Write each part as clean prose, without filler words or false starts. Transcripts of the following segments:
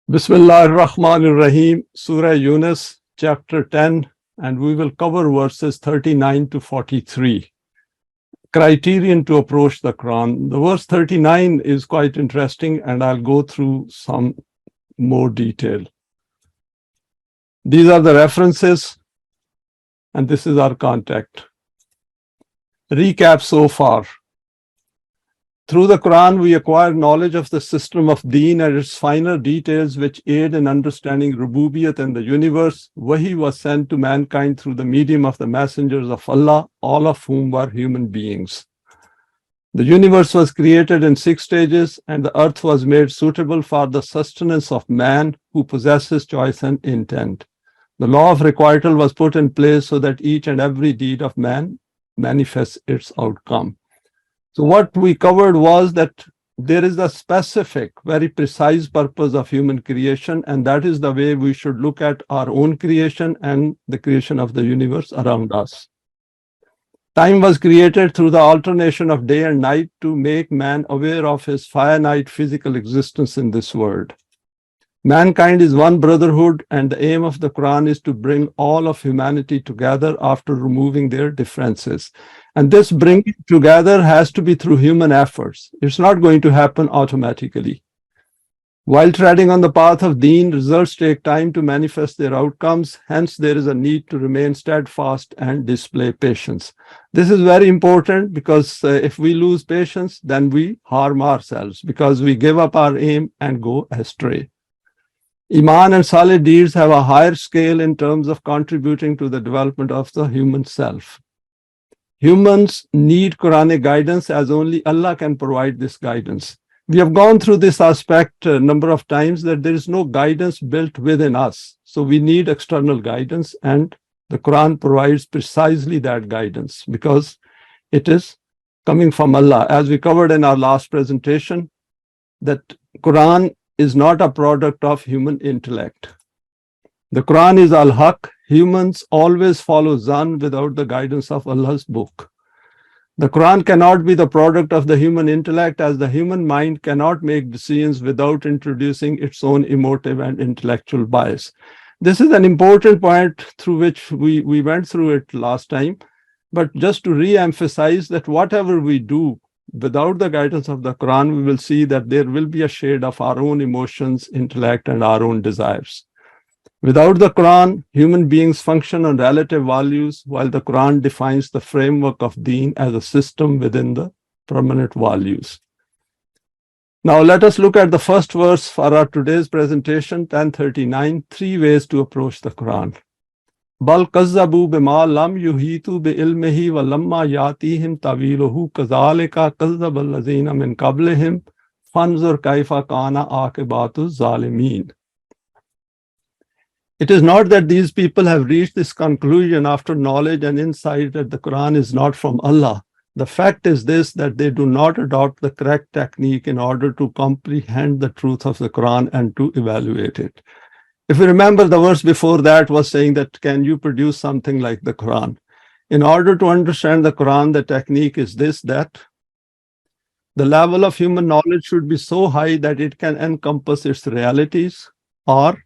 Bismillah ar-Rahman ar-Rahim, Surah Yunus, chapter 10, and we will cover verses 39 to 43. Criterion to approach the Quran. The verse 39 is quite interesting, and I'll go through some more detail. These are the references, and this is our contact. Recap so far. Through the Quran, we acquire knowledge of the system of Deen and its finer details which aid in understanding Rububiyyat and the universe. Wahi was sent to mankind through the medium of the messengers of Allah, all of whom were human beings. The universe was created in 6 stages, and the earth was made suitable for the sustenance of man who possesses choice and intent. The law of requital was put in place so that each and every deed of man manifests its outcome. So what we covered was that there is a specific, very precise purpose of human creation, and that is the way we should look at our own creation and the creation of the universe around us. Time was created through the alternation of day and night to make man aware of his finite physical existence in this world. Mankind is one brotherhood, and the aim of the Quran is to bring all of humanity together after removing their differences. And this bringing together has to be through human efforts. It's not going to happen automatically. While treading on the path of Deen, results take time to manifest their outcomes. Hence, there is a need to remain steadfast and display patience. This is very important because if we lose patience, then we harm ourselves because we give up our aim and go astray. Eimaan and solid deeds have a higher scale in terms of contributing to the development of the human self. Humans need Quranic guidance as only Allah can provide this guidance. We have gone through this aspect a number of times that there is no guidance built within us. So we need external guidance, and the Quran provides precisely that guidance because it is coming from Allah. As we covered in our last presentation, that Quran is not a product of human intellect. The Quran is al-Haq. Humans always follow Zan without the guidance of Allah's book. The Quran cannot be the product of the human intellect, as the human mind cannot make decisions without introducing its own emotive and intellectual bias. This is an important point through which we went through it last time, but just to re-emphasize that whatever we do without the guidance of the Quran, we will see that there will be a shade of our own emotions, intellect, and our own desires. Without the Quran, human beings function on relative values, while the Quran defines the framework of Deen as a system within the permanent values. Now let us look at the first verse for our today's presentation, 1039, 3 ways to approach the Quran. Bal kazzabu bima lam yuhitu bi ilmihi wa lamma yatihim tawiluhu kazalika kazzabal lazina min qablihim fanzur kaifa kana aqibatu zalimin. It is not that these people have reached this conclusion after knowledge and insight that the Quran is not from Allah. The fact is this, that they do not adopt the correct technique in order to comprehend the truth of the Quran and to evaluate it. If you remember, the verse before that was saying that, can you produce something like the Quran? In order to understand the Quran, the technique is this, that the level of human knowledge should be so high that it can encompass its realities, or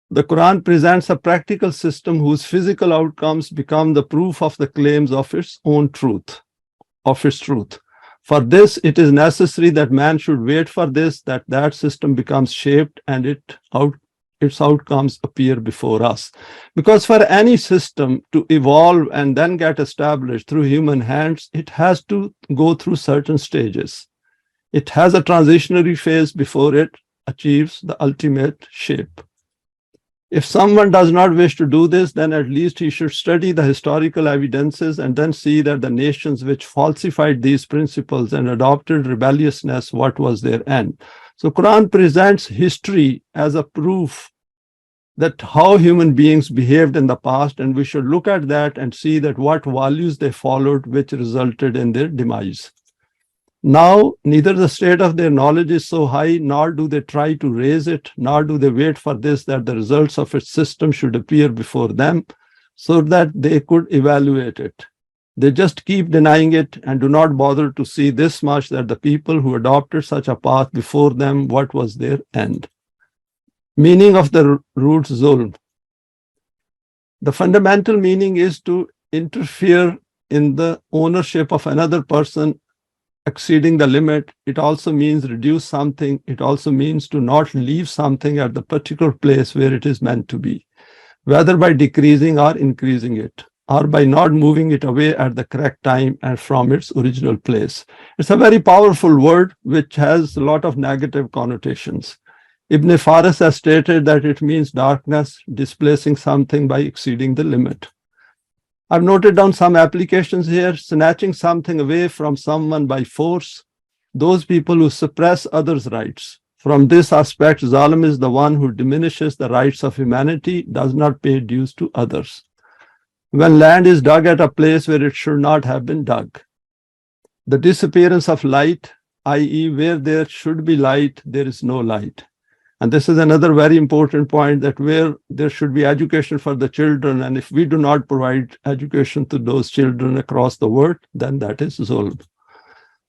the Quran presents a practical system whose physical outcomes become the proof of the claims of its own truth, of its truth. For this, it is necessary that man should wait for this, that system becomes shaped and its outcomes appear before us. Because for any system to evolve and then get established through human hands, it has to go through certain stages. It has a transitionary phase before it achieves the ultimate shape. If someone does not wish to do this, then at least he should study the historical evidences and then see that the nations which falsified these principles and adopted rebelliousness, what was their end. So Quran presents history as a proof that how human beings behaved in the past, and we should look at that and see that what values they followed which resulted in their demise. Now, neither the state of their knowledge is so high, nor do they try to raise it, nor do they wait for this, that the results of its system should appear before them so that they could evaluate it. They just keep denying it and do not bother to see this much, that the people who adopted such a path before them, what was their end? Meaning of the root zulm. The fundamental meaning is to interfere in the ownership of another person exceeding the limit. It also means reduce something. It also means to not leave something at the particular place where it is meant to be, whether by decreasing or increasing it, or by not moving it away at the correct time and from its original place. It's a very powerful word which has a lot of negative connotations. Ibn Faris has stated that it means darkness, displacing something by exceeding the limit. I've noted down some applications here: snatching something away from someone by force, those people who suppress others' rights. From this aspect, Zalim is the one who diminishes the rights of humanity, does not pay dues to others. When land is dug at a place where it should not have been dug. The disappearance of light, i.e., where there should be light, there is no light. And this is another very important point, that where there should be education for the children, and if we do not provide education to those children across the world, then that is zulm.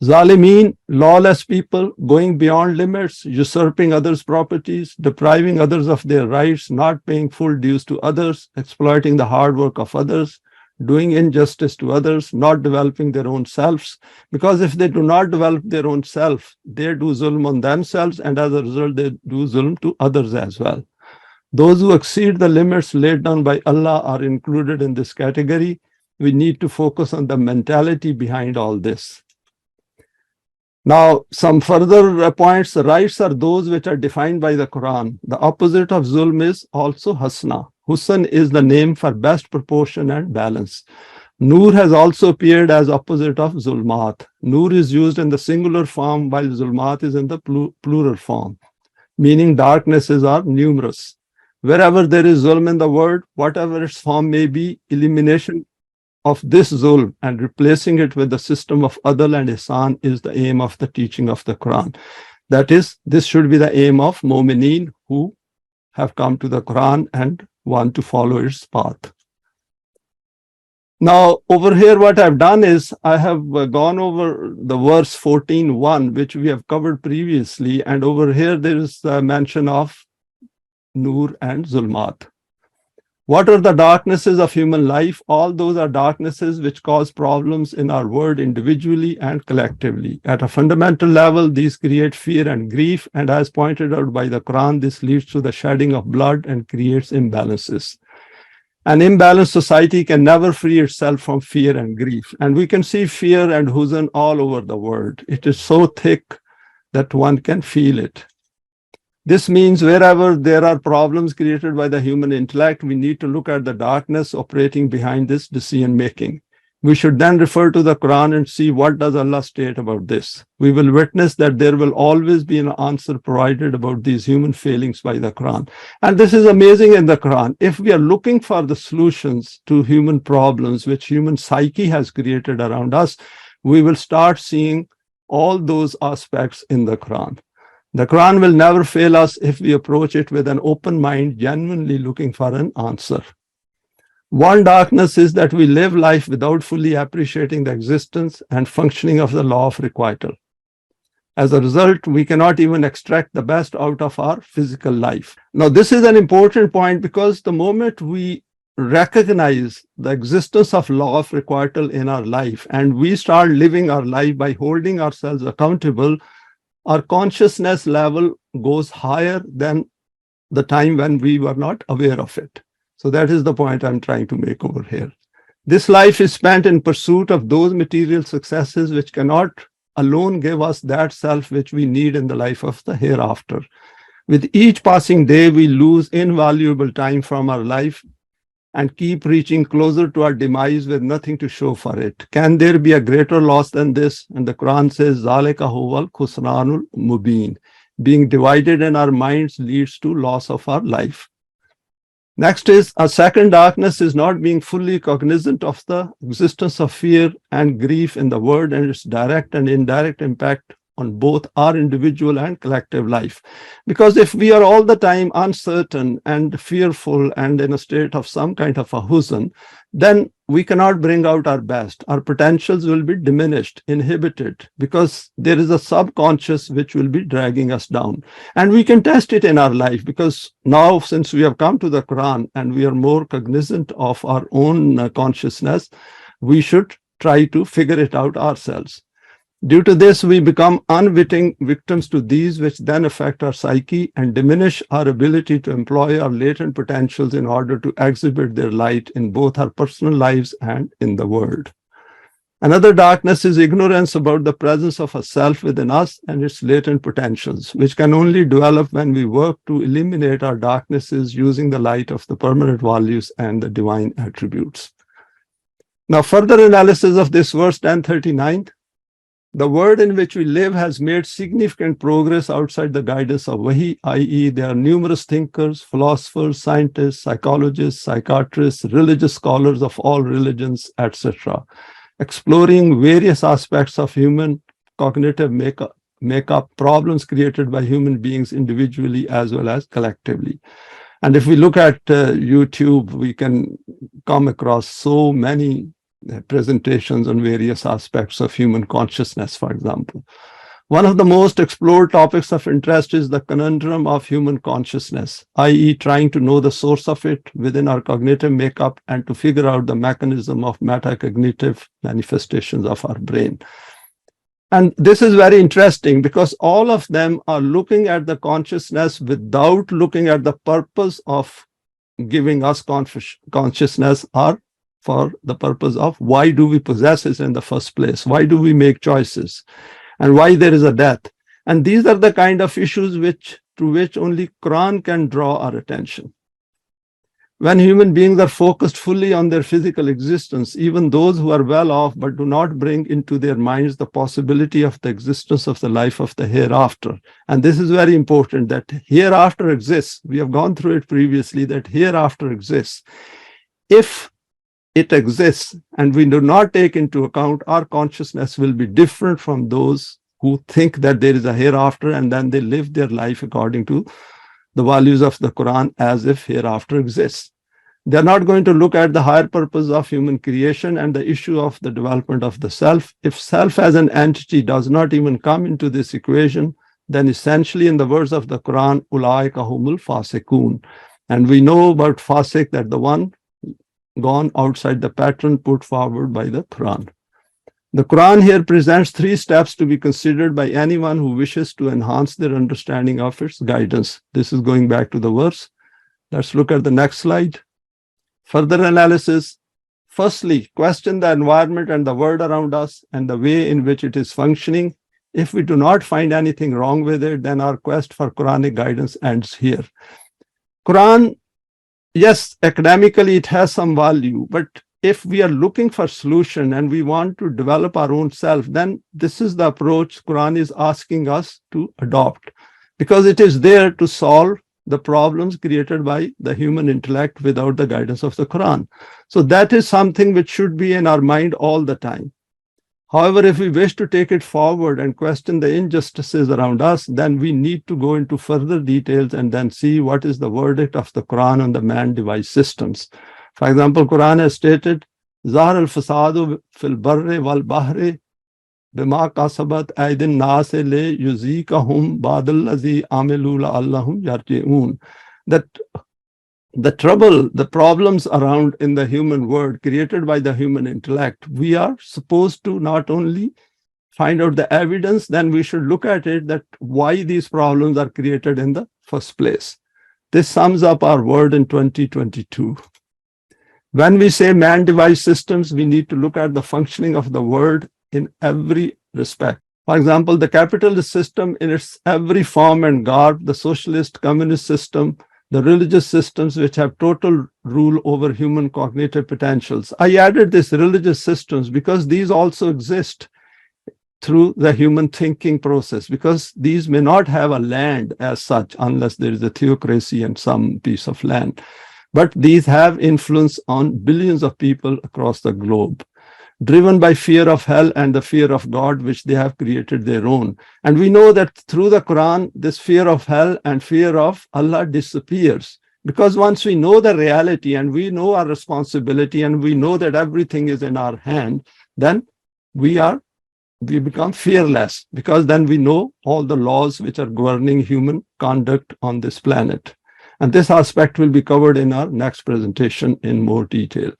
Zalimin, lawless people, going beyond limits, usurping others' properties, depriving others of their rights, not paying full dues to others, exploiting the hard work of others, doing injustice to others, not developing their own selves. Because if they do not develop their own self, they do zulm on themselves, and as a result, they do zulm to others as well. Those who exceed the limits laid down by Allah are included in this category. We need to focus on the mentality behind all this. Now, some further points. The rights are those which are defined by the Quran. The opposite of zulm is also hasna. Husn is the name for best proportion and balance. Nur has also appeared as opposite of zulmat. Nur is used in the singular form, while zulmat is in the plural form, meaning darknesses are numerous. Wherever there is zulm in the world, whatever its form may be, elimination of this zulm and replacing it with the system of adl and ihsan is the aim of the teaching of the Quran. That is, this should be the aim of mu'mineen who have come to the Quran and want to follow its path. Now, over here, what I've done is I have gone over the verse 14:1, which we have covered previously, and over here there is a mention of Nur and Zulmat. What are the darknesses of human life? All those are darknesses which cause problems in our world individually and collectively. At a fundamental level, these create fear and grief, and as pointed out by the Quran, this leads to the shedding of blood and creates imbalances. An imbalanced society can never free itself from fear and grief, and we can see fear and huzn all over the world. It is so thick that one can feel it. This means wherever there are problems created by the human intellect, we need to look at the darkness operating behind this decision making. We should then refer to the Quran and see what does Allah state about this. We will witness that there will always be an answer provided about these human failings by the Quran. And this is amazing in the Quran. If we are looking for the solutions to human problems which human psyche has created around us, we will start seeing all those aspects in the Quran. The Quran will never fail us if we approach it with an open mind, genuinely looking for an answer. One darkness is that we live life without fully appreciating the existence and functioning of the law of requital. As a result, we cannot even extract the best out of our physical life. Now, this is an important point because the moment we recognize the existence of law of requital in our life and we start living our life by holding ourselves accountable, our consciousness level goes higher than the time when we were not aware of it. So that is the point I'm trying to make over here. This life is spent in pursuit of those material successes which cannot alone give us that self which we need in the life of the hereafter. With each passing day, we lose invaluable time from our life and keep reaching closer to our demise with nothing to show for it. Can there be a greater loss than this? And the Quran says, Zalika huwal khusranul mubin. Being divided in our minds leads to loss of our life. Next is, a second darkness is not being fully cognizant of the existence of fear and grief in the world and its direct and indirect impact on both our individual and collective life. Because if we are all the time uncertain and fearful and in a state of some kind of a huzn, then we cannot bring out our best. Our potentials will be diminished, inhibited, because there is a subconscious which will be dragging us down. And we can test it in our life, because now, since we have come to the Quran and we are more cognizant of our own consciousness, we should try to figure it out ourselves. Due to this, we become unwitting victims to these, which then affect our psyche and diminish our ability to employ our latent potentials in order to exhibit their light in both our personal lives and in the world. Another darkness is ignorance about the presence of a self within us and its latent potentials, which can only develop when we work to eliminate our darknesses using the light of the permanent values and the divine attributes. Now, further analysis of this verse 1039. The world in which we live has made significant progress outside the guidance of Wahi, i.e., there are numerous thinkers, philosophers, scientists, psychologists, psychiatrists, religious scholars of all religions, etc., exploring various aspects of human cognitive makeup, problems created by human beings individually as well as collectively. And if we look at YouTube, we can come across so many presentations on various aspects of human consciousness, for example. One of the most explored topics of interest is the conundrum of human consciousness, i.e., trying to know the source of it within our cognitive makeup and to figure out the mechanism of metacognitive manifestations of our brain. And this is very interesting because all of them are looking at the consciousness without looking at the purpose of giving us consciousness, or for the purpose of why do we possess it in the first place? Why do we make choices? And why there is a death? And these are the kind of issues to which only Quran can draw our attention. When human beings are focused fully on their physical existence, even those who are well off but do not bring into their minds the possibility of the existence of the life of the hereafter. And this is very important, that hereafter exists. We have gone through it previously, that hereafter exists. If it exists and we do not take into account, our consciousness will be different from those who think that there is a hereafter and then they live their life according to the values of the Quran as if hereafter exists. They're not going to look at the higher purpose of human creation and the issue of the development of the self. If self as an entity does not even come into this equation, then essentially in the words of the Quran, Ulaika humul fasikun. And we know about fasik, that the one gone outside the pattern put forward by the Quran. The Quran here presents 3 steps to be considered by anyone who wishes to enhance their understanding of its guidance. This is going back to the verse. Let's look at the next slide. Further analysis. Firstly, question the environment and the world around us and the way in which it is functioning. If we do not find anything wrong with it, then our quest for Quranic guidance ends here. Quran, yes, academically it has some value, but if we are looking for solution and we want to develop our own self, then this is the approach Quran is asking us to adopt, because it is there to solve the problems created by the human intellect without the guidance of the Quran. So that is something which should be in our mind all the time. However, if we wish to take it forward and question the injustices around us, then we need to go into further details and then see what is the verdict of the Quran on the man-device systems. For example, Quran has stated, Zahar al-fasadu fil barri wal bahri bima kasabat aydin nas le yuzikahum ba'dallazi amilu la'allahum yarji'un. That the trouble, the problems around in the human world created by the human intellect, we are supposed to not only find out the evidence, then we should look at it, that why these problems are created in the first place. This sums up our word in 2022. When we say man-device systems, we need to look at the functioning of the world in every respect. For example, the capitalist system in its every form and garb, the socialist, communist system, the religious systems which have total rule over human cognitive potentials. I added this religious systems because these also exist through the human thinking process, because these may not have a land as such unless there is a theocracy and some piece of land. But these have influence on billions of people across the globe, driven by fear of hell and the fear of God, which they have created their own. And we know that through the Quran, this fear of hell and fear of Allah disappears. Because once we know the reality and we know our responsibility and we know that everything is in our hand, then we become fearless, because then we know all the laws which are governing human conduct on this planet. And this aspect will be covered in our next presentation in more detail.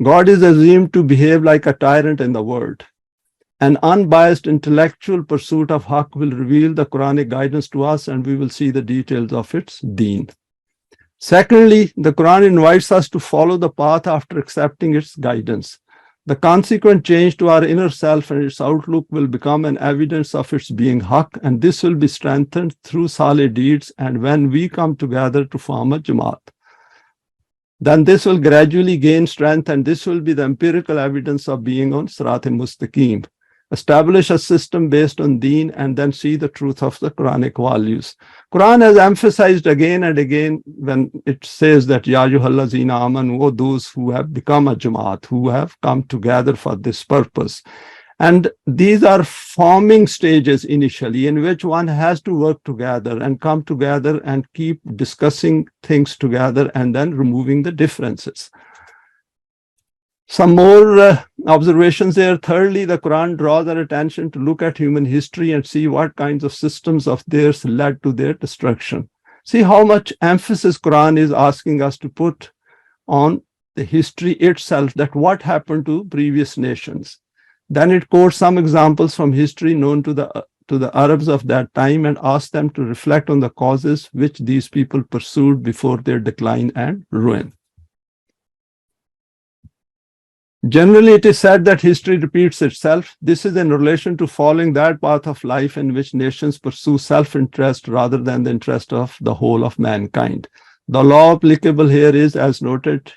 God is assumed to behave like a tyrant in the world. An unbiased intellectual pursuit of Haqq will reveal the Quranic guidance to us, and we will see the details of its deen. Secondly, the Quran invites us to follow the path after accepting its guidance. The consequent change to our inner self and its outlook will become an evidence of its being Haqq, and this will be strengthened through salih deeds and when we come together to form a Jamaat. Then this will gradually gain strength, and this will be the empirical evidence of being on Sirat-e-Mustaqim. Establish a system based on deen and then see the truth of the Quranic values. Quran has emphasized again and again when it says that Ya ayyuhallazina amanu, those who have become a Jamaat, who have come together for this purpose. And these are forming stages initially in which one has to work together and come together and keep discussing things together and then removing the differences. Some more observations there. Thirdly, the Quran draws our attention to look at human history and see what kinds of systems of theirs led to their destruction. See how much emphasis Quran is asking us to put on the history itself, that what happened to previous nations. Then it quotes some examples from history known to the Arabs of that time and asks them to reflect on the causes which these people pursued before their decline and ruin. Generally, it is said that history repeats itself. This is in relation to following that path of life in which nations pursue self-interest rather than the interest of the whole of mankind. The law applicable here is, as noted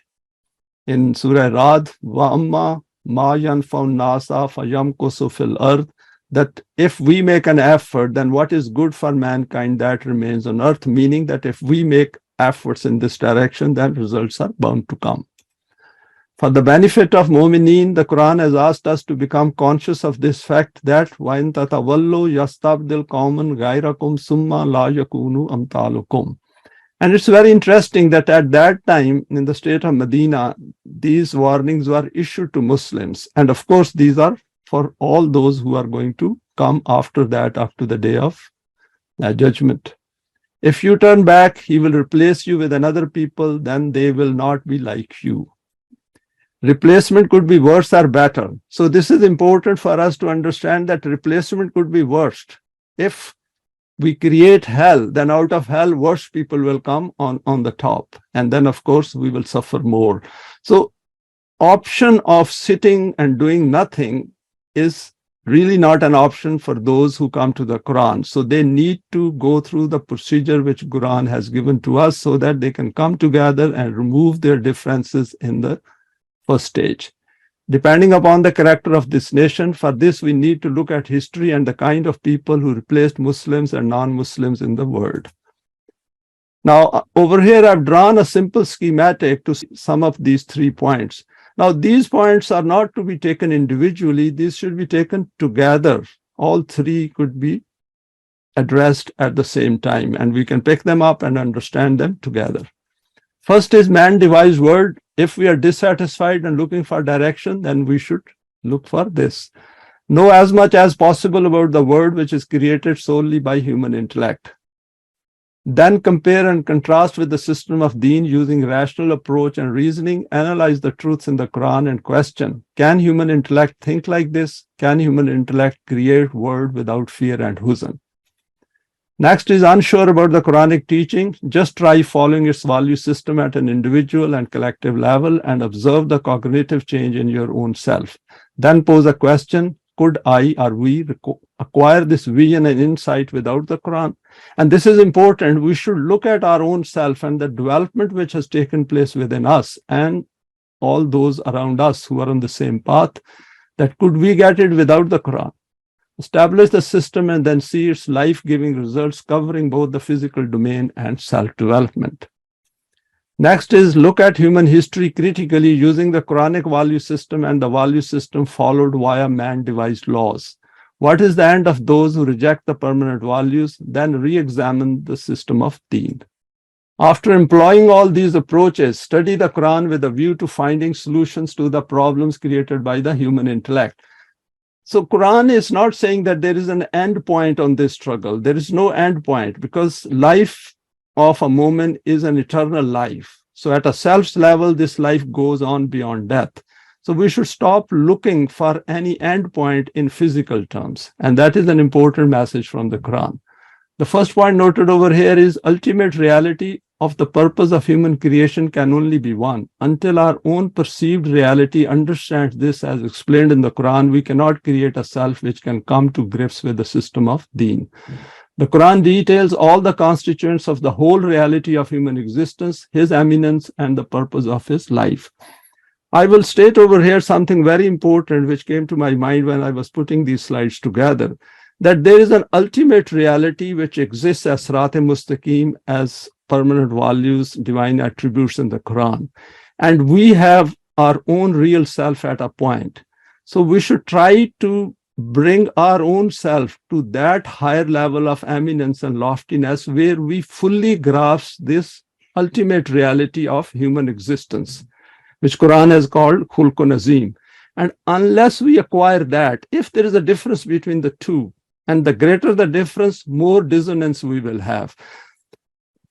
in Surah Rad, وَأَمَّا مَا يَنْفَعُ النَّاسَ فَيَمْكُثُ فِي الْأَرْضِ, that if we make an effort, then what is good for mankind, that remains on earth, meaning that if we make efforts in this direction, then results are bound to come. For the benefit of Mu'mineen, the Quran has asked us to become conscious of this fact that وَإِن تَتَوَلُّوا يَسْتَبْدِلْ قَوْمًا غَيْرَكُمْ ثُمَّ لَا يَكُونُوا أَمْثَالُكُمْ. And it's very interesting that at that time in the state of Medina, these warnings were issued to Muslims. And of course, these are for all those who are going to come after that, after the day of judgment. If you turn back, he will replace you with another people, then they will not be like you. Replacement could be worse or better. So this is important for us to understand that replacement could be worst. If we create hell, then out of hell, worse people will come on the top. And then, of course, we will suffer more. So option of sitting and doing nothing is really not an option for those who come to the Quran. So they need to go through the procedure which Quran has given to us so that they can come together and remove their differences in the first stage. Depending upon the character of this nation, for this we need to look at history and the kind of people who replaced Muslims and non-Muslims in the world. Now, over here I've drawn a simple schematic to sum up these 3 points. Now, these points are not to be taken individually, these should be taken together. All 3 could be addressed at the same time, and we can pick them up and understand them together. First is man-devised world. If we are dissatisfied and looking for direction, then we should look for this. Know as much as possible about the world which is created solely by human intellect. Then compare and contrast with the system of deen using rational approach and reasoning. Analyze the truths in the Quran and question, can human intellect think like this? Can human intellect create world without fear and huzn? Next is unsure about the Quranic teaching. Just try following its value system at an individual and collective level and observe the cognitive change in your own self. Then pose a question, could I or we acquire this vision and insight without the Quran? And this is important. We should look at our own self and the development which has taken place within us and all those around us who are on the same path, that could we get it without the Quran? Establish the system and then see its life-giving results covering both the physical domain and self-development. Next is look at human history critically using the Quranic value system and the value system followed via man-devised laws. What is the end of those who reject the permanent values? Then re-examine the system of deen. After employing all these approaches, study the Quran with a view to finding solutions to the problems created by the human intellect. So Quran is not saying that there is an end point on this struggle. There is no end point, because life of a moment is an eternal life. So at a self level, this life goes on beyond death. So we should stop looking for any end point in physical terms. And that is an important message from the Quran. The first point noted over here is ultimate reality of the purpose of human creation can only be one. Until our own perceived reality understands this as explained in the Quran, we cannot create a self which can come to grips with the system of deen. The Quran details all the constituents of the whole reality of human existence, his eminence, and the purpose of his life. I will state over here something very important which came to my mind when I was putting these slides together, that there is an ultimate reality which exists as Sirat-e-Mustaqim, as permanent values, divine attributes in the Quran. And we have our own real self at a point. So we should try to bring our own self to that higher level of eminence and loftiness where we fully grasp this ultimate reality of human existence, which Quran has called Khulqun Azim. And unless we acquire that, if there is a difference between the two, and the greater the difference, more dissonance we will have.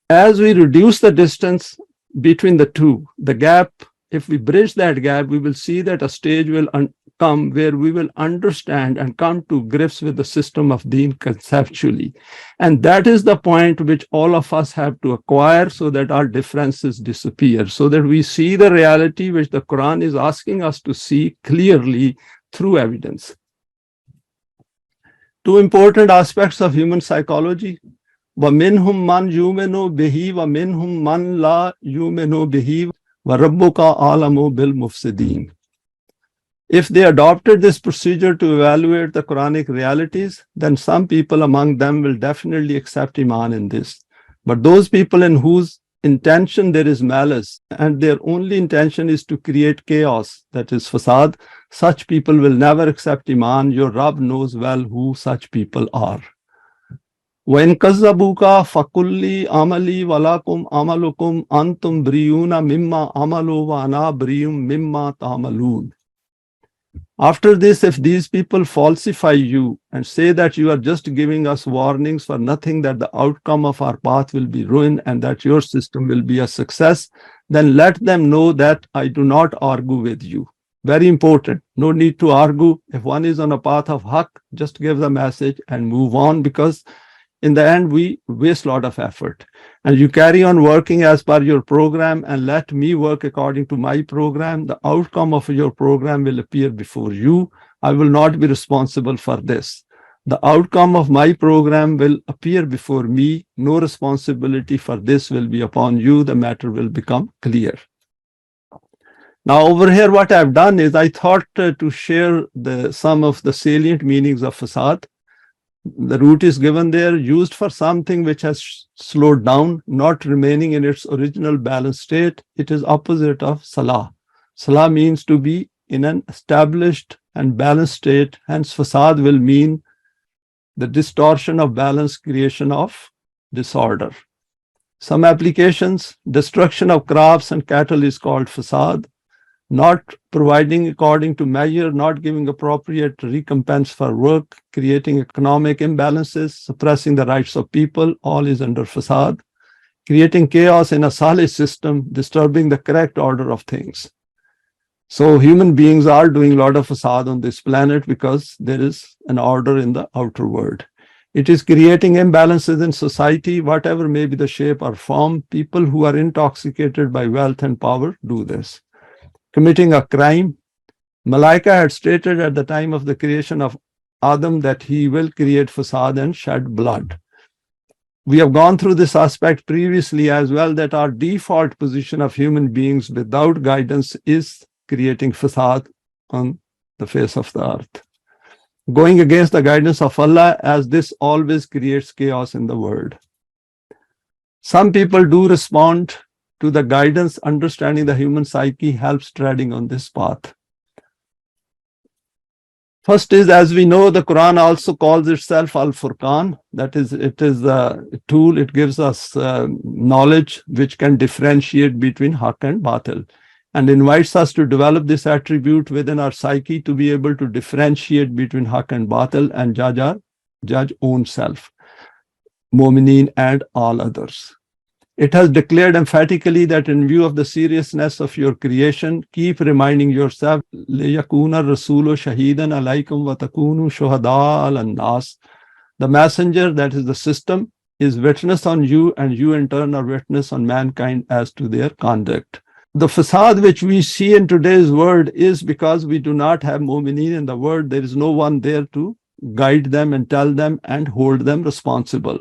As we reduce the distance between the two, the gap, if we bridge that gap, we will see that a stage will come where we will understand and come to grips with the system of deen conceptually. And that is the point which all of us have to acquire so that our differences disappear, so that we see the reality which the Quran is asking us to see clearly through evidence. Two important aspects of human psychology. وَمِنْهُمْ مَنْ يُؤْمِنُ بِهِ وَمِنْهُمْ مَنْ لَا يُؤْمِنُ بِهِ وَرَبُّكَ أَعْلَمُ بِالْمُفْسِدِينَ. If they adopted this procedure to evaluate the Quranic realities, then some people among them will definitely accept Eimaan in this. But those people in whose intention there is malice and their only intention is to create chaos, that is fasad, such people will never accept Eimaan. Your Rabb knows well who such people are. وَإِن كَذَّبُوكَ فَقُلْ لِي عَمَلِي وَلَكُمْ عَمَلُكُمْ أَنْتُمْ بَرِيئُونَ مِمَّا أَعْمَلُ وَأَنَا بَرِيءٌ مِمَّا تَعْمَلُونَ. After this, if these people falsify you and say that you are just giving us warnings for nothing, that the outcome of our path will be ruin and that your system will be a success, then let them know that I do not argue with you. Very important. No need to argue. If one is on a path of haqq, just give the message and move on, because in the end, we waste a lot of effort. And you carry on working as per your program and let me work according to my program. The outcome of your program will appear before you. I will not be responsible for this. The outcome of my program will appear before me. No responsibility for this will be upon you. The matter will become clear. Now over here, what I've done is I thought to share some of the salient meanings of fasad. The root is given there, used for something which has slowed down, not remaining in its original balanced state. It is opposite of salah. Salah means to be in an established and balanced state. Hence, fasad will mean the distortion of balance, creation of disorder. Some applications: destruction of crops and cattle is called fasad. Not providing according to measure, not giving appropriate recompense for work, creating economic imbalances, suppressing the rights of people, all is under fasad. Creating chaos in a salih system, disturbing the correct order of things. So human beings are doing a lot of fasad on this planet because there is an order in the outer world. It is creating imbalances in society, whatever may be the shape or form. People who are intoxicated by wealth and power do this. Committing a crime. Malaika had stated at the time of the creation of Adam that he will create fasad and shed blood. We have gone through this aspect previously as well, that our default position of human beings without guidance is creating fasad on the face of the earth. Going against the guidance of Allah, as this always creates chaos in the world. Some people do respond to the guidance. Understanding the human psyche helps treading on this path. First is, as we know, the Quran also calls itself Al-Furqan. That is, it is a tool. It gives us knowledge which can differentiate between haq and batil, and invites us to develop this attribute within our psyche to be able to differentiate between haq and batil and judge own self, mu'mineen and all others. It has declared emphatically that in view of the seriousness of your creation, keep reminding yourself, لِيَكُونَ الرَّسُولُ شَهِيدًا عَلَيْكُمْ وَتَكُونُوا شُهَدَاءَ عَلَى النَّاسِ. The messenger, that is the system, is witness on you, and you in turn are witness on mankind as to their conduct. The facade which we see in today's world is because we do not have mu'mineen in the world. There is no one there to guide them and tell them and hold them responsible.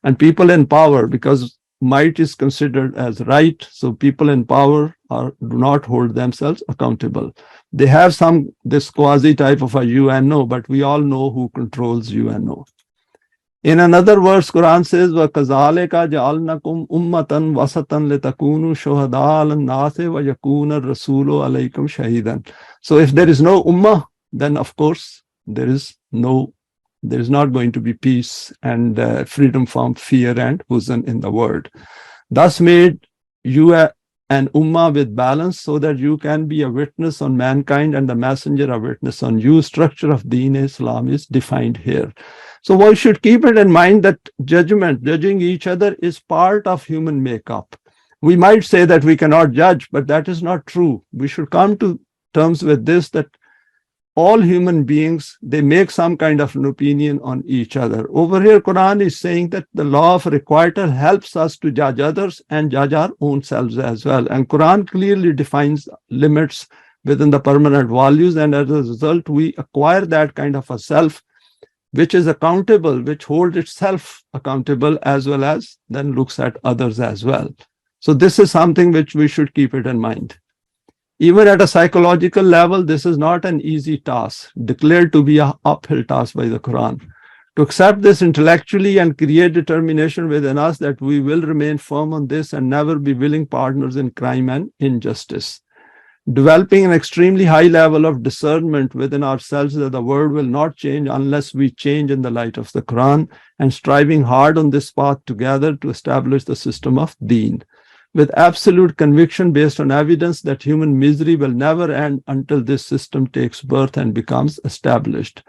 And people in power, because might is considered as right, so people in power do not hold themselves accountable. They have this quasi type of a UNO, but we all know who controls UNO. In another verse, Quran says, وَكَذَلِكَ جَعَلْنَكُمْ أُمَّةً وَسَطًا لِتَكُونُوا شُهَدَاءَ عَلَى النَّاسِ وَيَكُونَ الرَّسُولُ عَلَيْكُمْ شَهِيدًا. So if there is no ummah, then of course there is not going to be peace and freedom from fear and huzn in the world. Thus made you an ummah with balance so that you can be a witness on mankind and the messenger a witness on you. Structure of Deen Islam is defined here. So one should keep it in mind that judging each other is part of human makeup. We might say that we cannot judge, but that is not true. We should come to terms with this, that all human beings, they make some kind of an opinion on each other. Over here, Quran is saying that the law of requital helps us to judge others and judge our own selves as well. And Quran clearly defines limits within the permanent values, and as a result, we acquire that kind of a self which is accountable, which holds itself accountable as well as then looks at others as well. So this is something which we should keep it in mind. Even at a psychological level, this is not an easy task, declared to be an uphill task by the Quran. To accept this intellectually and create determination within us that we will remain firm on this and never be willing partners in crime and injustice. Developing an extremely high level of discernment within ourselves that the world will not change unless we change in the light of the Quran, and striving hard on this path together to establish the system of Deen, with absolute conviction based on evidence that human misery will never end until this system takes birth and becomes established.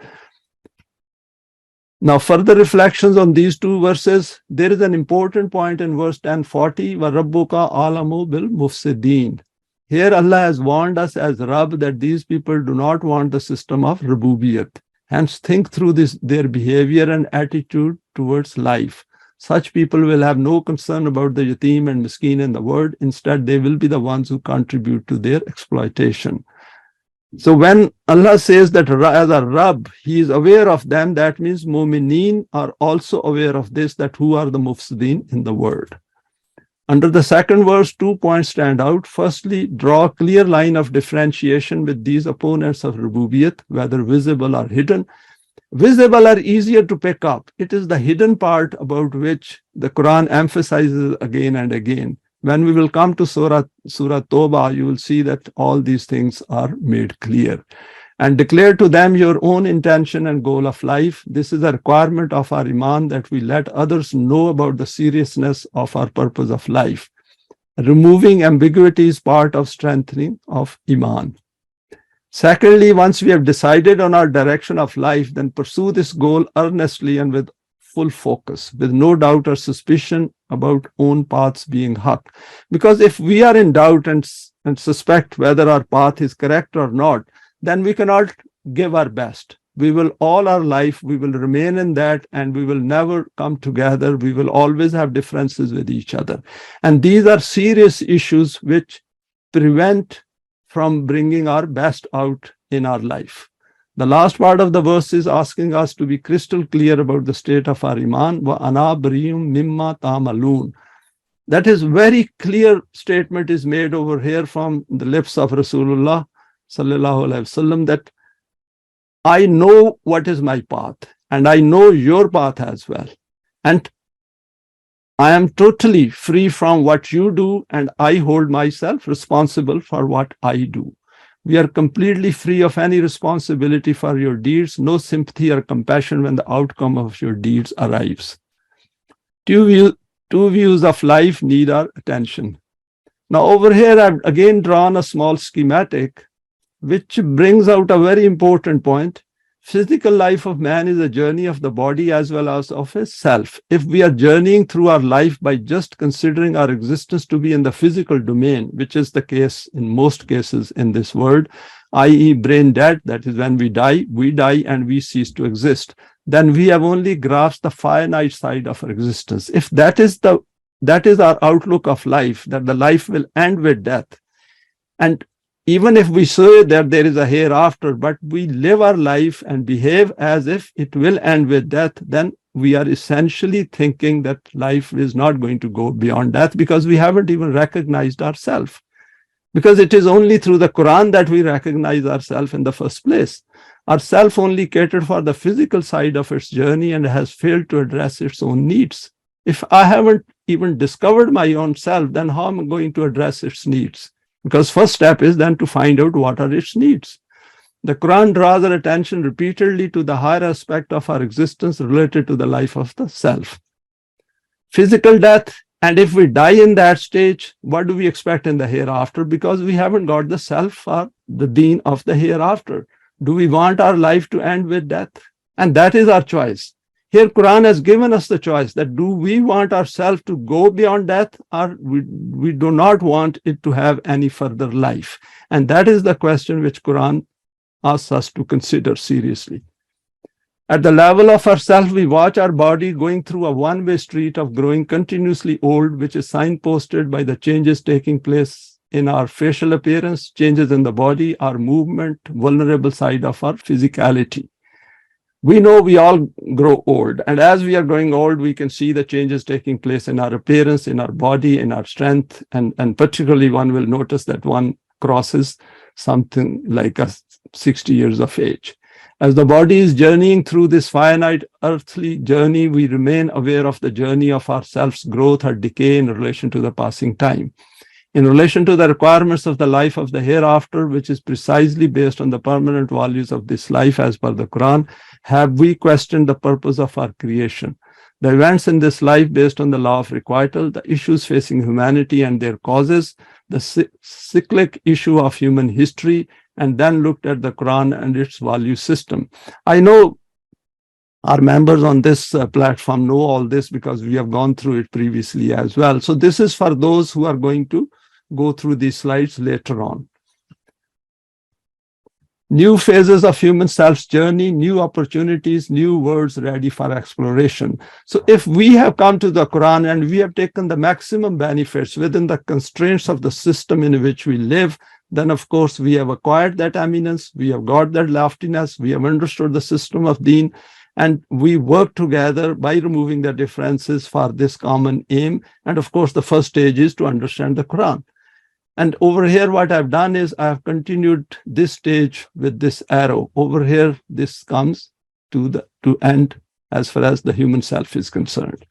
Now, further reflections on these two verses. There is an important point in verse 1040, وَرَبُّكَ عَالَمُ بِالْمُفْسِدِينَ. Here Allah has warned us as Rabb that these people do not want the system of Rububiyat. Hence, think through their behavior and attitude towards life. Such people will have no concern about the yatim and miskin in the world. Instead, they will be the ones who contribute to their exploitation. So when Allah says that as a Rabb, He is aware of them, that means mu'mineen are also aware of this, that who are the mufsideen in the world. Under the second verse, 2 points stand out. Firstly, draw a clear line of differentiation with these opponents of Rububiyat, whether visible or hidden. Visible are easier to pick up. It is the hidden part about which the Quran emphasizes again and again. When we will come to Surah Tawbah, you will see that all these things are made clear. And declare to them your own intention and goal of life. This is a requirement of our Eimaan, that we let others know about the seriousness of our purpose of life. Removing ambiguity is part of strengthening of Eimaan. Secondly, once we have decided on our direction of life, then pursue this goal earnestly and with full focus, with no doubt or suspicion about own paths being haq. Because if we are in doubt and suspect whether our path is correct or not, then we cannot give our best. We will all our life, we will remain in that, and we will never come together. We will always have differences with each other. And these are serious issues which prevent from bringing our best out in our life. The last part of the verse is asking us to be crystal clear about the state of our Eimaan. وَأَنَا بَرِيٌّ مِمَّا تَعْمَلُونَ. That is very clear statement is made over here from the lips of Rasulullah sallallahu alaihi wasallam, that I know what is my path and I know your path as well. And I am totally free from what you do, and I hold myself responsible for what I do. We are completely free of any responsibility for your deeds, no sympathy or compassion when the outcome of your deeds arrives. Two views of life need our attention. Now over here, I've again drawn a small schematic which brings out a very important point. Physical life of man is a journey of the body as well as of his self. If we are journeying through our life by just considering our existence to be in the physical domain, which is the case in most cases in this world, i.e. brain dead, that is when we die and we cease to exist, then we have only grasped the finite side of our existence. If that is our outlook of life, that the life will end with death, and even if we say that there is a hereafter, but we live our life and behave as if it will end with death, then we are essentially thinking that life is not going to go beyond death, because we haven't even recognized ourselves. Because it is only through the Quran that we recognize ourselves in the first place. Our self only catered for the physical side of its journey and has failed to address its own needs. If I haven't even discovered my own self, then how am I going to address its needs? Because first step is then to find out what are its needs. The Quran draws our attention repeatedly to the higher aspect of our existence related to the life of the self. Physical death, and if we die in that stage, what do we expect in the hereafter? Because we haven't got the self or the deen of the hereafter. Do we want our life to end with death? And that is our choice. Here, Quran has given us the choice that do we want ourselves to go beyond death, or we do not want it to have any further life? And that is the question which Quran asks us to consider seriously. At the level of ourself, we watch our body going through a one-way street of growing continuously old, which is signposted by the changes taking place in our facial appearance, changes in the body, our movement, vulnerable side of our physicality. We know we all grow old, and as we are growing old, we can see the changes taking place in our appearance, in our body, in our strength, and particularly one will notice that one crosses something like 60 years of age. As the body is journeying through this finite earthly journey, we remain aware of the journey of our self's growth or decay in relation to the passing time. In relation to the requirements of the life of the hereafter, which is precisely based on the permanent values of this life as per the Quran, have we questioned the purpose of our creation? The events in this life based on the law of requital, the issues facing humanity and their causes, the cyclic issue of human history, and then looked at the Quran and its value system. I know our members on this platform know all this because we have gone through it previously as well. So this is for those who are going to go through these slides later on. New phases of human self's journey, new opportunities, new worlds ready for exploration. So if we have come to the Quran and we have taken the maximum benefits within the constraints of the system in which we live, then of course we have acquired that eminence, we have got that loftiness, we have understood the system of deen, and we work together by removing the differences for this common aim. And of course, the first stage is to understand the Quran. And over here, what I've done is I've continued this stage with this arrow. Over here, this comes to end as far as the human self is concerned.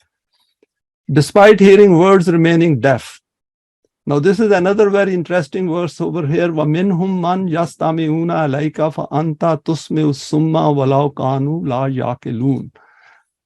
Despite hearing words remaining deaf. Now, this is another very interesting verse over here. وَمِنْهُمْ مَنْ يَسْتَمِعُونَ عَلَيْكَ فَأَنْتَ تُسْمِعُ الصُّمَّ وَلَوْ كَانُوا لَا يَعْقِلُونَ.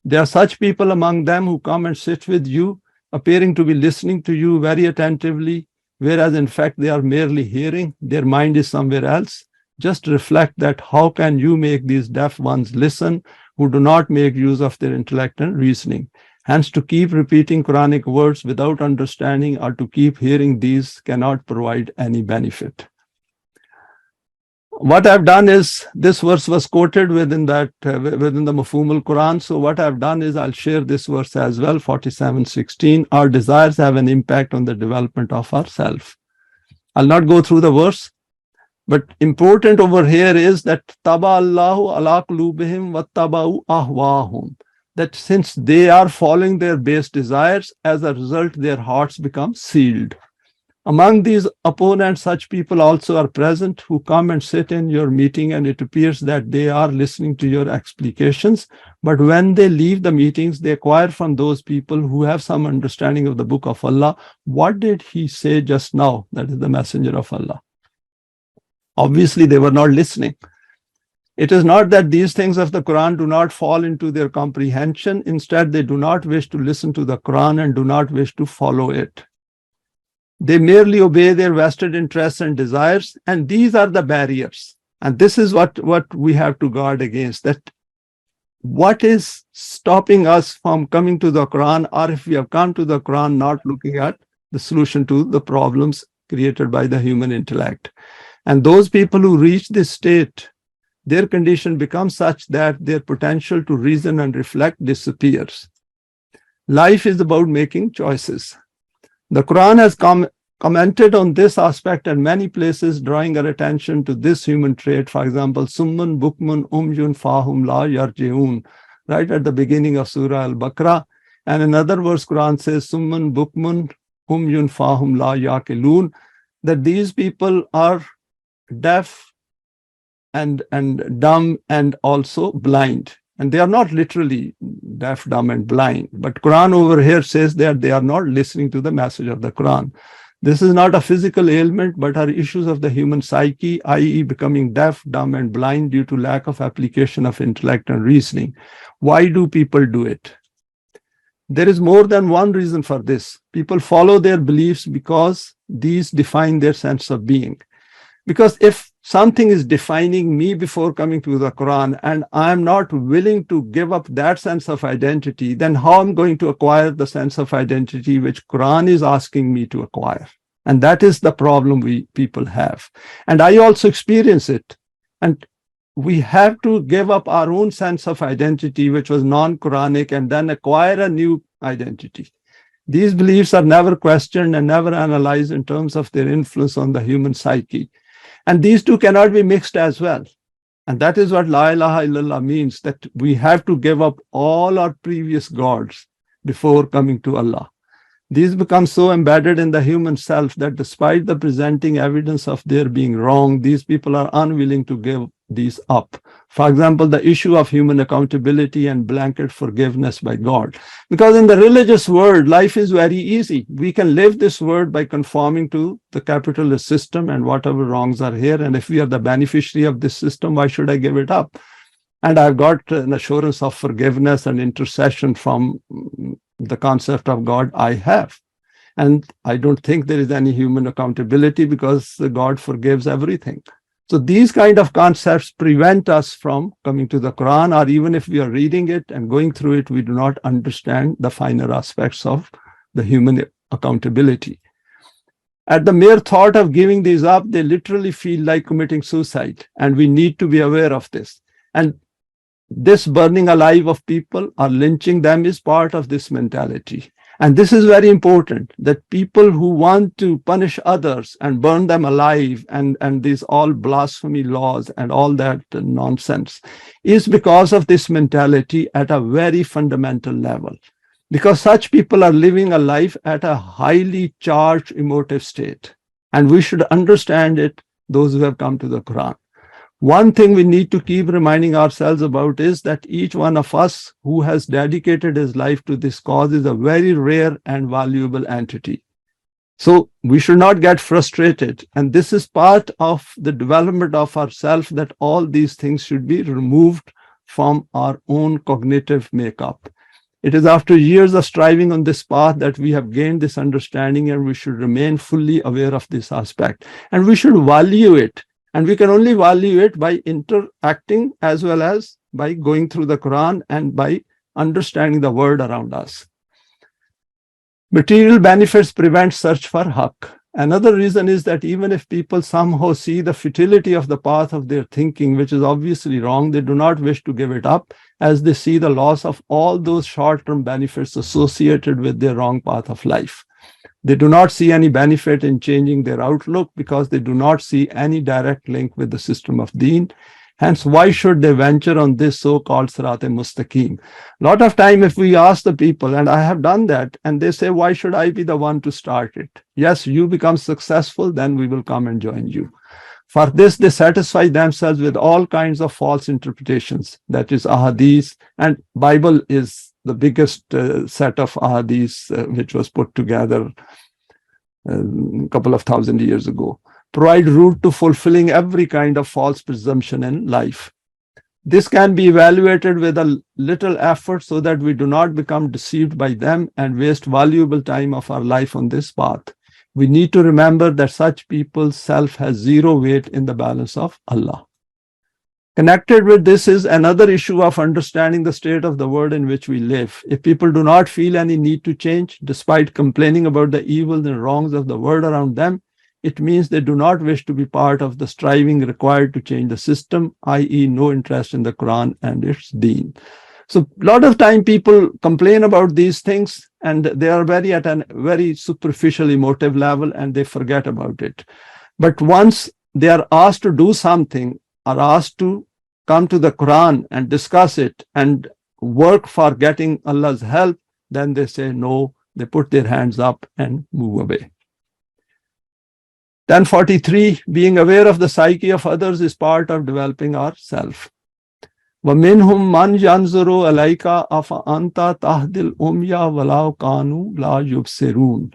There are such people among them who come and sit with you, appearing to be listening to you very attentively, whereas in fact they are merely hearing, their mind is somewhere else. Just reflect that how can you make these deaf ones listen who do not make use of their intellect and reasoning? Hence, to keep repeating Quranic words without understanding or to keep hearing these cannot provide any benefit. What I've done is, this verse was quoted within the Mafhum al-Quran. So what I've done is I'll share this verse as well, 47:16. Our desires have an impact on the development of ourself. I'll not go through the verse, but important over here is that Taba Allahu ala qulubihim wa tabau ahwahum. That since they are following their base desires, as a result, their hearts become sealed. Among these opponents, such people also are present who come and sit in your meeting, and it appears that they are listening to your explications. But when they leave the meetings, they acquire from those people who have some understanding of the book of Allah. What did he say just now? That is the messenger of Allah. Obviously, they were not listening. It is not that these things of the Quran do not fall into their comprehension. Instead, they do not wish to listen to the Quran and do not wish to follow it. They merely obey their vested interests and desires, and these are the barriers. And this is what we have to guard against, that what is stopping us from coming to the Quran, or if we have come to the Quran, not looking at the solution to the problems created by the human intellect. And those people who reach this state, their condition becomes such that their potential to reason and reflect disappears. Life is about making choices. The Quran has commented on this aspect in many places, drawing our attention to this human trait. For example, Summun, Bukmun, Umyun, Fahum, La Yarji'un, right at the beginning of Surah Al-Baqarah. And another verse, Quran says, Summun, Bukmun, Umyun, Fahum, La Yaqilun, that these people are deaf and dumb and also blind. And they are not literally deaf, dumb, and blind. But Quran over here says that they are not listening to the message of the Quran. This is not a physical ailment, but are issues of the human psyche, i.e. becoming deaf, dumb, and blind due to lack of application of intellect and reasoning. Why do people do it? There is more than one reason for this. People follow their beliefs because these define their sense of being. Because if something is defining me before coming to the Quran and I'm not willing to give up that sense of identity, then how I'm going to acquire the sense of identity which Quran is asking me to acquire? And that is the problem we people have. And I also experience it. And we have to give up our own sense of identity, which was non-Quranic, and then acquire a new identity. These beliefs are never questioned and never analyzed in terms of their influence on the human psyche. And these two cannot be mixed as well. And that is what La ilaha illallah means, that we have to give up all our previous gods before coming to Allah. These become so embedded in the human self that despite the presenting evidence of their being wrong, these people are unwilling to give these up. For example, the issue of human accountability and blanket forgiveness by God. Because in the religious world, life is very easy. We can live this world by conforming to the capitalist system and whatever wrongs are here. And if we are the beneficiary of this system, why should I give it up? And I've got an assurance of forgiveness and intercession from the concept of God I have. And I don't think there is any human accountability because God forgives everything. So these kind of concepts prevent us from coming to the Quran, or even if we are reading it and going through it, we do not understand the finer aspects of the human accountability. At the mere thought of giving these up, they literally feel like committing suicide. And we need to be aware of this. And this burning alive of people or lynching them is part of this mentality. And this is very important, that people who want to punish others and burn them alive and these all blasphemy laws and all that nonsense is because of this mentality at a very fundamental level. Because such people are living a life at a highly charged emotive state. And we should understand it, those who have come to the Quran. One thing we need to keep reminding ourselves about is that each one of us who has dedicated his life to this cause is a very rare and valuable entity. So we should not get frustrated. And this is part of the development of ourself, that all these things should be removed from our own cognitive makeup. It is after years of striving on this path that we have gained this understanding, and we should remain fully aware of this aspect. And we should value it. And we can only value it by interacting as well as by going through the Quran and by understanding the world around us. Material benefits prevent search for haqq. Another reason is that even if people somehow see the futility of the path of their thinking, which is obviously wrong, they do not wish to give it up, as they see the loss of all those short-term benefits associated with their wrong path of life. They do not see any benefit in changing their outlook because they do not see any direct link with the system of deen. Hence, why should they venture on this so-called Sirat-e-Mustaqim? A lot of time if we ask the people, and I have done that, and they say, why should I be the one to start it? Yes, you become successful, then we will come and join you. For this, they satisfy themselves with all kinds of false interpretations. That is ahadith, and Bible is the biggest set of ahadith which was put together a couple of thousand years ago. provide route to fulfilling every kind of false presumption in life. This can be evaluated with a little effort so that we do not become deceived by them and waste valuable time of our life on this path. We need to remember that such people's self has zero weight in the balance of Allah. Connected with this is another issue of understanding the state of the world in which we live. If people do not feel any need to change, despite complaining about the evils and wrongs of the world around them, it means they do not wish to be part of the striving required to change the system, i.e. no interest in the Quran and its deen. So a lot of time people complain about these things and they are at a very superficial emotive level and they forget about it. But once they are asked to do something, are asked to come to the Quran and discuss it and work for getting Allah's help, then they say no, they put their hands up and move away. Then 43, being aware of the psyche of others is part of developing ourself. وَمِنْهُمْ مَنْ يَنْظُرُ عَلَيْكَ أَفَأَنْتَ تَهْدِي الْأُمْيَ وَلَوْ كَانُوا لَا يُبْصِرُونَ.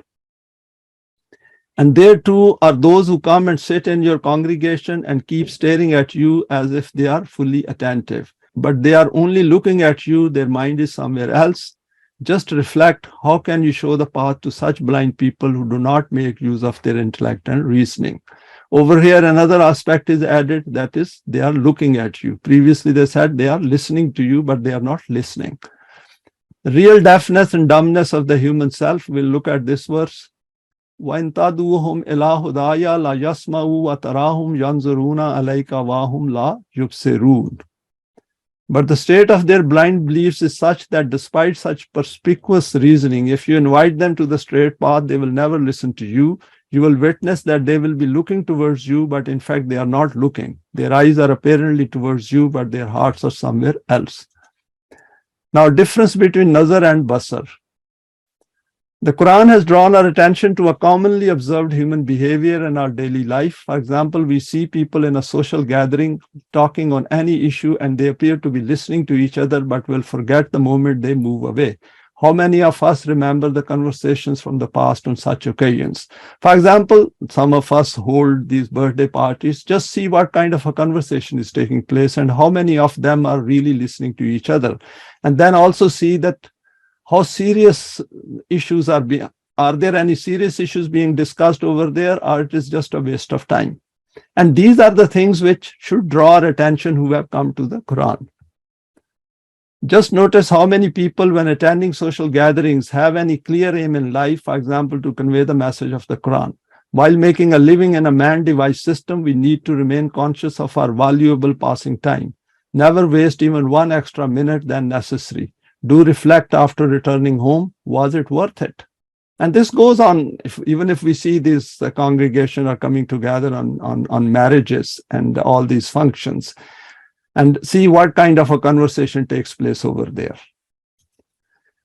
And there too are those who come and sit in your congregation and keep staring at you as if they are fully attentive. But they are only looking at you, their mind is somewhere else. Just reflect, how can you show the path to such blind people who do not make use of their intellect and reasoning? Over here, another aspect is added, that is, they are looking at you. Previously, they said they are listening to you, but they are not listening. The real deafness and dumbness of the human self, we'll look at this verse. وَإِن تَدْعُوهُمْ إِلَىٰ هُدَايَ لَا يَسْمَعُوا وَتَرَاهُمْ يَنْظُرُونَ عَلَيْكَ وَهُمْ لَا يُبْصِرُونَ. But the state of their blind beliefs is such that despite such perspicuous reasoning, if you invite them to the straight path, they will never listen to you. You will witness that they will be looking towards you, but in fact, they are not looking. Their eyes are apparently towards you, but their hearts are somewhere else. Now, difference between nazar and basar. The Quran has drawn our attention to a commonly observed human behavior in our daily life. For example, we see people in a social gathering talking on any issue and they appear to be listening to each other but will forget the moment they move away. How many of us remember the conversations from the past on such occasions? For example, some of us hold these birthday parties. Just see what kind of a conversation is taking place and how many of them are really listening to each other. And then also see that how serious issues are there any serious issues being discussed over there, or it is just a waste of time? And these are the things which should draw our attention who have come to the Quran. Just notice how many people, when attending social gatherings, have any clear aim in life, for example, to convey the message of the Quran. While making a living in a man-devised system, we need to remain conscious of our valuable passing time. Never waste even one extra minute than necessary. Do reflect after returning home, was it worth it? And this goes on, even if we see this congregation are coming together on marriages and all these functions, and see what kind of a conversation takes place over there.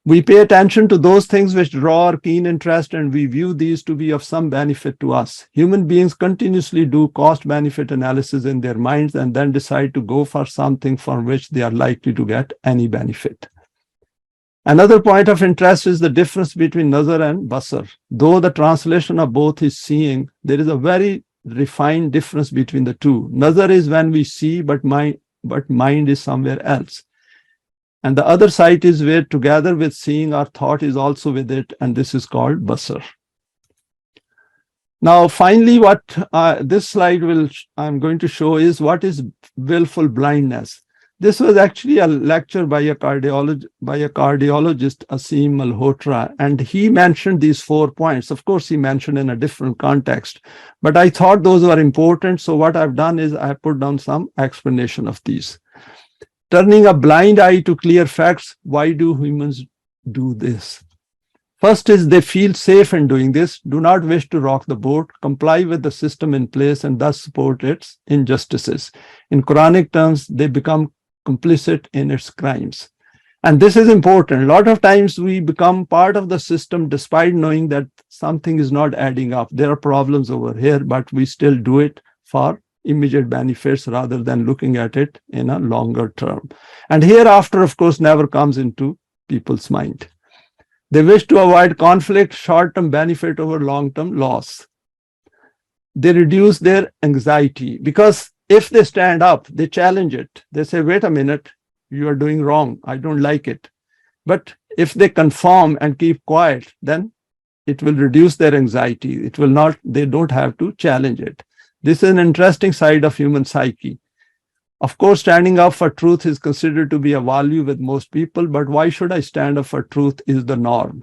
We pay attention to those things which draw our keen interest and we view these to be of some benefit to us. Human beings continuously do cost-benefit analysis in their minds and then decide to go for something from which they are likely to get any benefit. Another point of interest is the difference between nazar and basar. Though the translation of both is seeing, there is a very refined difference between the two. Nazar is when we see, but mind is somewhere else. And the other sight is where together with seeing, our thought is also with it, and this is called basar. Now, finally, what this slide I'm going to show is what is willful blindness. This was actually a lecture by a cardiologist, Asim Malhotra, and he mentioned these 4 points. Of course, he mentioned in a different context, but I thought those were important. So what I've done is I put down some explanation of these. Turning a blind eye to clear facts. Why do humans do this? First is they feel safe in doing this, do not wish to rock the boat, comply with the system in place, and thus support its injustices. In Quranic terms, they become complicit in its crimes. And this is important. A lot of times we become part of the system despite knowing that something is not adding up. There are problems over here, but we still do it for immediate benefits rather than looking at it in a longer term. And hereafter, of course, never comes into people's mind. They wish to avoid conflict, short-term benefit over long-term loss. they reduce their anxiety, because if they stand up, they challenge it. They say, wait a minute, you are doing wrong. I don't like it. But if they conform and keep quiet, then it will reduce their anxiety. It will not, they don't have to challenge it. This is an interesting side of human psyche. Of course, standing up for truth is considered to be a value with most people, but why should I stand up for truth is the norm.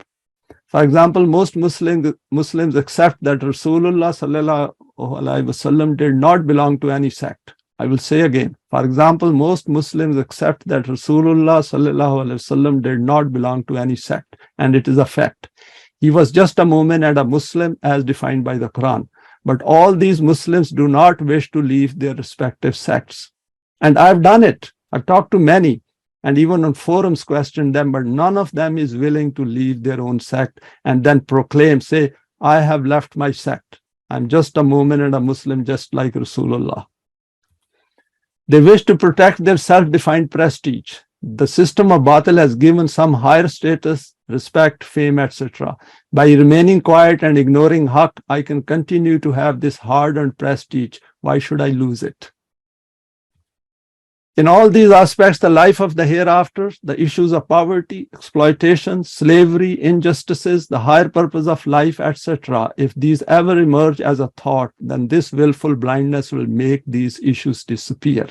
For example, most Muslims accept that Rasulullah sallallahu alaihi wasallam did not belong to any sect. I will say again, for example, most Muslims accept that Rasulullah sallallahu alaihi wasallam did not belong to any sect, and it is a fact. He was just a mu'min and a Muslim as defined by the Quran. But all these Muslims do not wish to leave their respective sects. And I've done it. I've talked to many, and even on forums questioned them, but none of them is willing to leave their own sect and then proclaim, say, I have left my sect. I'm just a mu'min and a Muslim, just like Rasulullah. They wish to protect their self-defined prestige. The system of Batil has given some higher status, respect, fame, etc. By remaining quiet and ignoring Haqq, I can continue to have this hard-earned prestige. Why should I lose it? In all these aspects, the life of the hereafter, the issues of poverty, exploitation, slavery, injustices, the higher purpose of life, etc., if these ever emerge as a thought, then this willful blindness will make these issues disappear.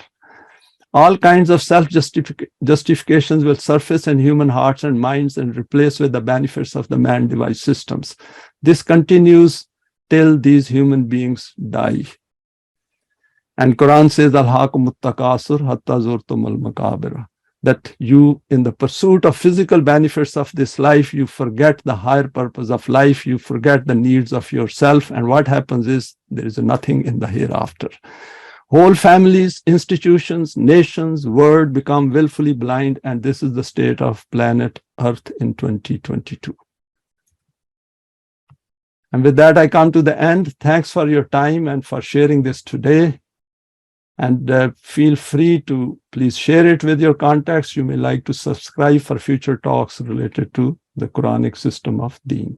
All kinds of self-justifications will surface in human hearts and minds and replace with the benefits of the man-devised systems. This continues till these human beings die. And Quran says, Al-Hakumut Takasur Hatta Zurtumul Makabira, that you, in the pursuit of physical benefits of this life, you forget the higher purpose of life, you forget the needs of yourself, and what happens is there is nothing in the hereafter. Whole families, institutions, nations, world become willfully blind, and this is the state of planet Earth in 2022. And with that, I come to the end. Thanks for your time and for sharing this today. And feel free to please share it with your contacts. You may like to subscribe for future talks related to the Quranic system of Deen.